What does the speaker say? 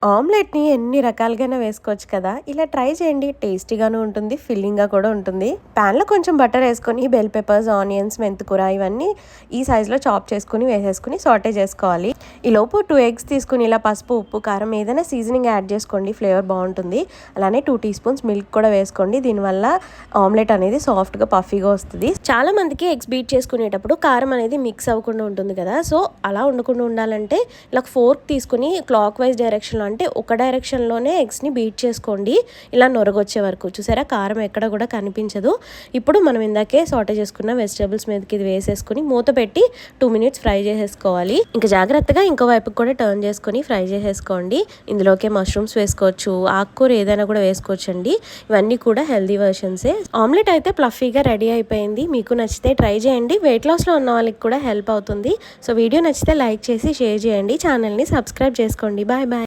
ఆమ్లెట్‌ని ఎన్ని రకాలుగైనా వేసుకోవచ్చు కదా! ఇలా ట్రై చేయండి. టేస్టీగాను ఉంటుంది. ఫిల్లింగ్‌గా కూడా ఉంటుంది. పాన్‌లో కొంచెం బటర్ ఏసుకొని బెల్ పెప్పర్స్, ఆనియన్స్, మెంతికూర ఇవన్నీ ఈ సైజులో చాప్ చేసుకొని వేసేసుకొని సాటే చేసుకోవాలి. ఈలోపు 2 ఎగ్స్ తీసుకొని ఇలా పసుపు, ఉప్పు, కారం ఏదైనా సీజనింగ్ యాడ్ చేసుకోండి. ఫ్లేవర్ బావుంటుంది. అలానే 2 టీ స్పూన్స్ మిల్క్ కూడా వేసుకోండి. దీనివల్ల ఆమ్లెట్ అనేది సాఫ్ట్‌గా, పఫీగా వస్తది. చాలా మందికి ఎగ్స్ బీట్ చేసుకునేటప్పుడు కారం అనేది మిక్స్ అవ్వకుండా ఉంటుంది కదా! సో, అలా ఉండకుండా ఉండాలంటే ఇలా ఫోర్క్ తీసుకొని క్లాక్ వైజ్ డైరెక్షన్‌లో అంటే ఒక డైరెక్షన్‌లోనే ఎగ్స్‌ని బీట్ చేసుకోండి. ఇలా నొరగొచ్చే వరకు. చూసారా కారం ఎక్కడ కూడా కనిపించదు. ఇప్పుడు మనం ఇందాకే సాటే చేసుకున్న వెజిటబుల్స్ మీదకి ఇది వేసేసుకొని మూత పెట్టి 2 మినిట్స్ ఫ్రై చేసేసుకోవాలి. ఇంకా జాగ్రత్తగా ఇంకో వైపుకి కూడా టర్న్ చేసుకొని ఫ్రై చేసేసుకోండి. ఇందులోకే మష్రూమ్స్ వేసుకోవచ్చు. ఆకుకూర ఏదైనా కూడా వేసుకోవచ్చండి. ఇవన్నీ కూడా హెల్దీ వెర్షన్సే. ఆమ్లెట్ అయితే ప్లఫీగా రెడీ అయిపోయింది. మీకు నచ్చితే ట్రై చేయండి. వెయిట్ లాస్‌లో ఉన్న వాళ్ళకి కూడా హెల్ప్ అవుతుంది. సో వీడియో నచ్చితే లైక్ చేసి షేర్ చేయండి. ఛానల్‌ని సబ్స్క్రైబ్ చేసుకోండి. Bye bye.